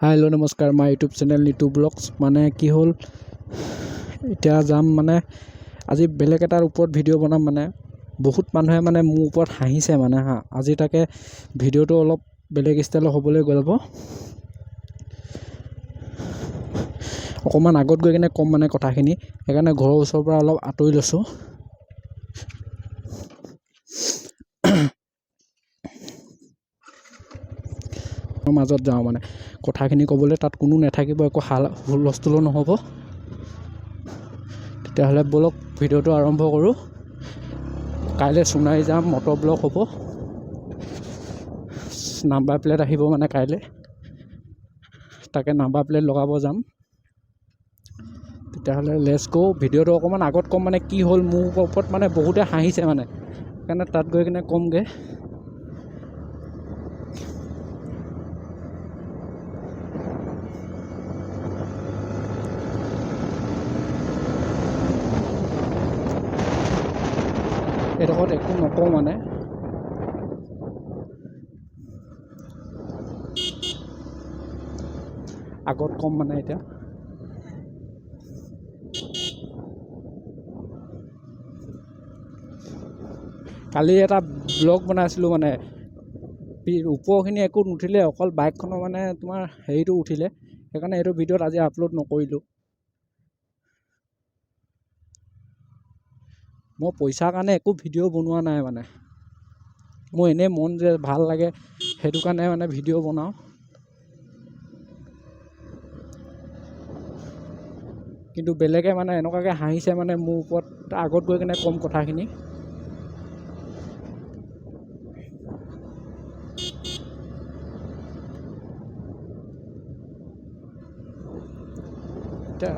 Hello नमस्कार my YouTube channel Neetu blogs মানে কি হ'ল এতিয়া যাম মানে আজি বেলেগ এটাৰ ওপৰত ভিডিঅ' বনাম মানে বহুত মানুহে মানে মোৰ ওপৰত হাঁহিছে মানে হা আজি তাকে ভিডিঅ'টো অলপ বেলেগ ষ্টাইলৰ হ'বলৈ গ'ব অকমান আগত গৈ কিনে কম মানে কথাখিনি সেইকাৰণে ঘৰৰ ওচৰৰ পৰা অলপ আঁতৰি লৈছোঁ মাজত যাওঁ মানে কথাখিনি ক'বলৈ তাত কোনো নাথাকিব একো হুলস্থুল নহ'ব তেতিয়াহ'লে বলক ভিডিঅ'টো আৰম্ভ কৰোঁ কাইলৈ সোণাৰী যাম মটৰ ব্লক হ'ব নাম্বাৰ প্লেট আহিব মানে কাইলৈ তাকে নাম্বাৰ প্লেট লগাব যাম তেতিয়াহ'লে লেটছ গো ভিডিঅ'টো অকণমান আগত কম মানে কি হ'ল মোৰ ওপৰত মানে বহুতে হাঁহিছে মানে সেইকাৰণে তাত গৈ কিনে কমগৈ এইডোখৰত একো নকওঁ মানে আগত কম মানে এতিয়া কালি এটা ব্লগ বনাইছিলোঁ মানে ওপৰখিনি একো নুঠিলে অকল বাইকখনৰ মানে তোমাৰ হেৰিটো উঠিলে সেইকাৰণে এইটো ভিডিঅ'ত আজি আপলোড নকৰিলোঁ মই পইচাৰ কাৰণে একো ভিডিঅ' বনোৱা নাই মানে মোৰ এনেই মন যে ভাল লাগে সেইটো কাৰণে মানে ভিডিঅ' বনাওঁ কিন্তু বেলেগে মানে এনেকুৱাকৈ হাঁহিছে মানে মোৰ ওপৰত আগত গৈ কিনে কম কথাখিনি এতিয়া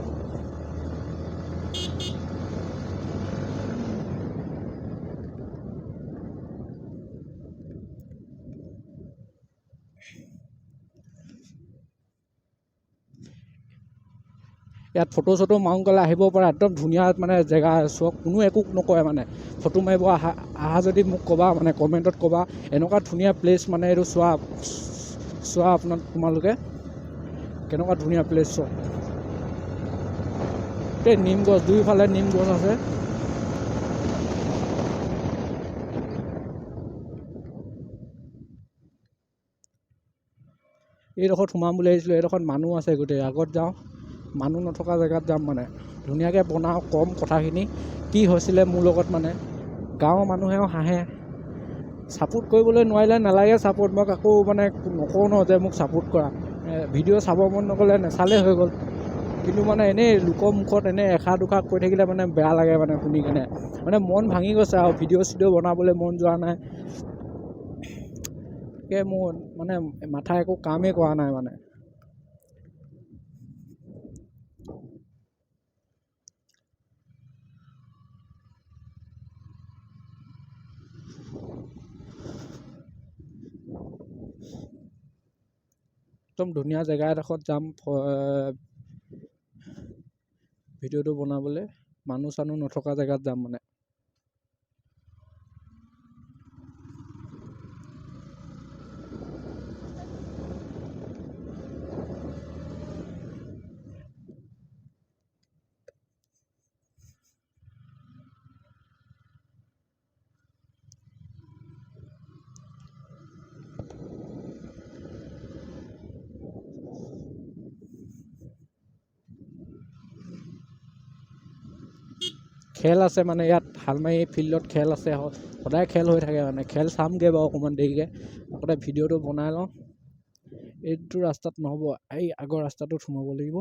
ইয়াত ফটো চটো মাৰোঁ গ'লে আহিব পৰা একদম ধুনীয়া মানে জেগা চোৱা কোনো একো নকয় মানে ফটো মাৰিব আহা যদি মোক ক'বা মানে কমেণ্টত ক'বা এনেকুৱা ধুনীয়া প্লেচ মানে এইটো চোৱা তোমালোকে কেনেকুৱা ধুনীয়া প্লেচ চোৱা এই নিম গছ দুয়োফালে নিম গছ আছে এইডোখৰত সোমাম বুলি আহিছিলোঁ এইডোখৰত মানুহ আছে গোটেই আগত যাওঁ মানুহ নথকা জেগাত যাম মানে ধুনীয়াকৈ বনাওঁ কম কথাখিনি কি হৈছিলে মোৰ লগত মানে গাঁৱৰ মানুহেও হাঁহে ছাপোৰ্ট কৰিবলৈ নোৱাৰিলে নালাগে ছাপোৰ্ট মই আকৌ মানে নকওঁ ন যে মোক ছাপোৰ্ট কৰা ভিডিঅ' চাব মন নগ'লে নেচালেই হৈ গ'ল কিন্তু মানে এনেই লোকৰ মুখত এনেই এষাৰ দুষাৰ কৈ থাকিলে মানে বেয়া লাগে মানে শুনি কেনে মানে মন ভাঙি গৈছে আৰু ভিডিঅ' চিডিঅ' বনাবলৈ মন যোৱা নাই মোৰ মানে মাথা একো কামেই কৰা নাই মানে একদম ধুনীয়া জেগা এডোখৰত যাম ভিডিঅ'টো বনাবলৈ মানুহ চানুহ নথকা জেগাত যাম মানে খেল আছে মানে ইয়াত হালমাৰি ফিল্ডত খেল আছে সদায় খেল হৈ থাকে মানে খেল চামগৈ বাৰু অকণমান দেৰিকৈ আগতে ভিডিঅ'টো বনাই লওঁ এইটো ৰাস্তাত নহ'ব এই আগৰ ৰাস্তাটোত সোমাব লাগিব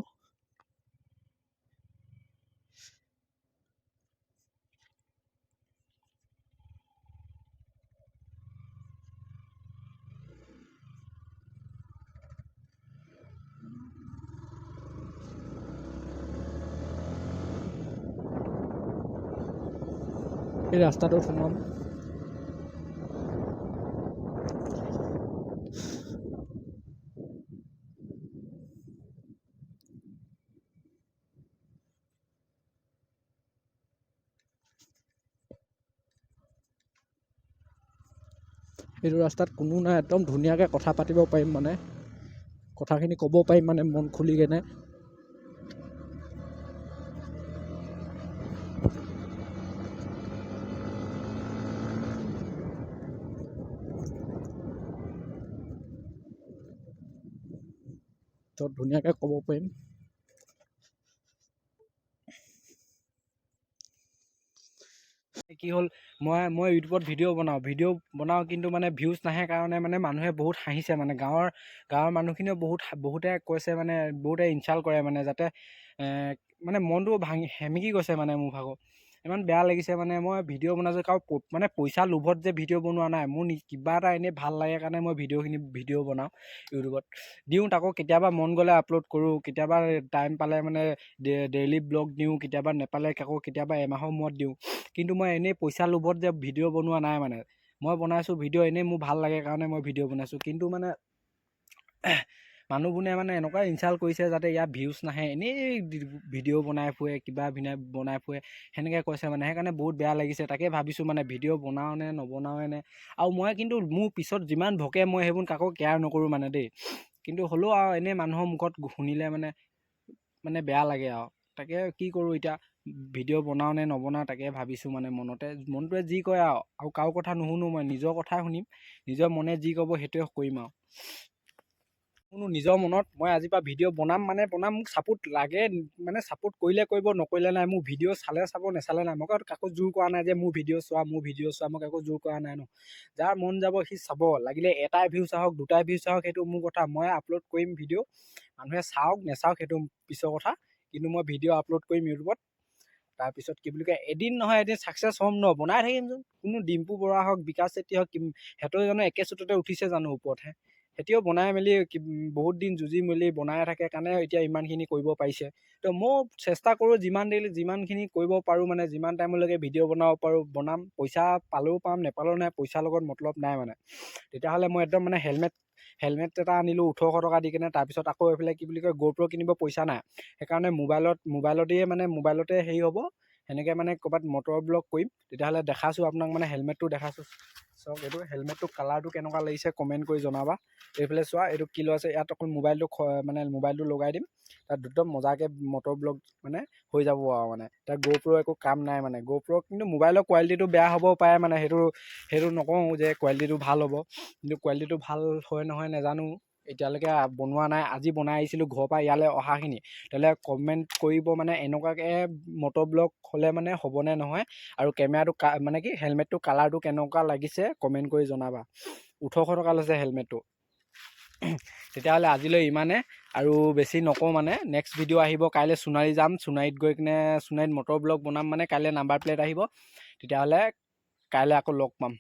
এই ৰাস্তাটোত সোমাম এইটো ৰাস্তাত কোনো নাই একদম ধুনীয়াকৈ কথা পাতিব পাৰিম মানে কথাখিনি ক'ব পাৰিম মানে মন খুলি কেনে। তো ধুনীয়াকৈ ক'ব পাৰিম। কি হ'ল, মই ইউটিউবত ভিডিঅ' বনাওঁ কিন্তু মানে ভিউজ নাহে কাৰণে মানে মানুহে বহুত হাঁহিছে মানে গাঁৱৰ মানুহখিনিও বহুতে কৈছে মানে বহুতে ইনচাল্ট কৰে মানে যাতে মানে মনটো সেমেকি গৈছে মানে মোৰ ভাগৰ ইমান বেয়া লাগিছে মানে। মই ভিডিঅ' বনাইছোঁ কাৰো মানে পইচা লোভত যে ভিডিঅ' বনোৱা নাই, মোৰ কিবা এটা এনেই ভাল লাগে কাৰণে মই ভিডিঅ' বনাওঁ ইউটিউবত দিওঁ। তাকো কেতিয়াবা মন গ'লে আপলোড কৰোঁ, কেতিয়াবা টাইম পালে মানে ডেইলি ব্লগ দিওঁ, কেতিয়াবা নেপালে আকৌ কেতিয়াবা এমাহৰ মূৰত দিওঁ। কিন্তু মই এনেই পইচা লোভত যে ভিডিঅ' বনোৱা নাই মানে। মই বনাইছোঁ ভিডিঅ' এনেই মোৰ ভাল লাগে কাৰণে মই ভিডিঅ' বনাইছোঁ। কিন্তু মানে মানুহবোৰে মানে এনেকুৱা ইনচাল্ট কৰিছে যাতে ইয়াত ভিউজ নাহে, এনেই ভিডিঅ' বনাই ফুৰে, কিবা বনাই ফুৰে সেনেকৈ কৈছে মানে। সেইকাৰণে বহুত বেয়া লাগিছে। তাকে ভাবিছোঁ মানে ভিডিঅ' বনাওঁ নে নবনাওঁৱে নে। আৰু মই কিন্তু মোৰ পিছত যিমান ভকে মই সেইবোৰ কাকো কেয়াৰ নকৰোঁ মানে দেই। কিন্তু হ'লেও আৰু এনেই মানুহৰ মুখত শুনিলে মানে বেয়া লাগে আৰু। তাকে কি কৰোঁ এতিয়া, ভিডিঅ' বনাওঁ নে নবনাওঁ তাকে ভাবিছোঁ মানে মনটোৱে যি কয় আৰু কাৰো কথা নুশুনো, মই নিজৰ কথাই শুনিম। নিজৰ মনে যি ক'ব সেইটোৱে কৰিম আৰু। কোনো নিজৰ মনত মই আজিৰ পৰা ভিডিঅ' বনাম মানে বনাম। মোক ছাপোৰ্ট লাগে মানে ছাপোৰ্ট কৰিলে কৰিব, নকৰিলে নাই। মোৰ ভিডিঅ' চালে চাব, নেচালে নাই। মই কাকো জোৰ কৰা নাই যে মোৰ ভিডিঅ' চোৱা মই কাকো জোৰ কৰা নাই ন। যাৰ মন যাব সি চাব, লাগিলে এটাই ভিউজ আহক, দুটাই ভিউজ আহক, সেইটো মোৰ কথা। মই আপলোড কৰিম ভিডিঅ', মানুহে চাওক নেচাওক সেইটো পিছৰ কথা। কিন্তু মই ভিডিঅ' আপলোড কৰিম ইউটিউবত। তাৰপিছত কি বুলি কয়, এদিন নহয় এদিন ছাকচেছ হ'ম ন, বনাই থাকিমচোন। কোনো ডিম্পু বৰুৱা হওক, বিকাশ চেত্ৰী হওক, সিহঁতে জানো একে চুটতে উঠিছে জানো ওপৰতহে। সিহঁতিও বনাই মেলি বহুত দিন যুঁজি মেলি বনাই থাকে কাৰণে এতিয়া ইমানখিনি কৰিব পাৰিছে। তো মই চেষ্টা কৰোঁ যিমানখিনি কৰিব পাৰোঁ মানে, যিমান টাইমলৈকে ভিডিঅ' বনাব পাৰোঁ বনাম। পইচা পালেও পাম, নেপালেও নাই, পইচাৰ লগত মতলব নাই মানে। তেতিয়াহ'লে মই একদম মানে হেলমেট এটা আনিলোঁ 1800 টকা দি কেনে। তাৰপিছত আকৌ এইফালে কি বুলি কয়, GoPro কিনিব পইচা নাই। সেইকাৰণে মোবাইলতে হেৰি হ'ব। সেনেকৈ মানে ক'ৰবাত মটৰ ব্লগ কৰিম। তেতিয়াহ'লে দেখাছোঁ আপোনাক মানে হেলমেটটো দেখাছোঁ। চাওক এইটো হেলমেটটো কালাৰটো কেনেকুৱা লাগিছে কমেণ্ট কৰি জনাবা। এইফালে চোৱা, এইটো কি লৈ আছে, ইয়াত অকল মোবাইলটো লগাই দিম। তাত একদম মজাকৈ মটৰ ব্লগ মানে হৈ যাব আৰু মানে। তাত GoPro একো কাম নাই মানে। GoPro কিন্তু মোবাইলৰ কোৱালিটিটো বেয়া হ'ব পাৰে মানে, সেইটো নকওঁ যে কোৱালিটিটো ভাল হ'ব। কিন্তু কোৱালিটিটো ভাল হয় নহয় নাজানো, এতিয়ালৈকে বনোৱা নাই। আজি বনাই আহিছিলোঁ ঘৰৰ পৰা ইয়ালৈ অহাখিনি। তেতিয়াহ'লে কমেণ্ট কৰিব মানে, এনেকুৱাকৈ মটৰ ব্লগ হ'লে মানে হ'বনে নহয়। আৰু কেমেৰাটো মানে কি হেলমেটটো কালাৰটো কেনেকুৱা লাগিছে কমেণ্ট কৰি জনাবা। 1800 টকা লৈছে হেলমেটটো। তেতিয়াহ'লে আজিলৈ ইমানে, আৰু বেছি নকওঁ মানে। নেক্সট ভিডিঅ' আহিব কাইলৈ। সোণাৰী যাম, সোণাৰীত গৈ কিনে সোণাৰীত মটৰ ব্লগ বনাম মানে। কাইলৈ নাম্বাৰ প্লেট আহিব। তেতিয়াহ'লে কাইলৈ আকৌ লগ পাম।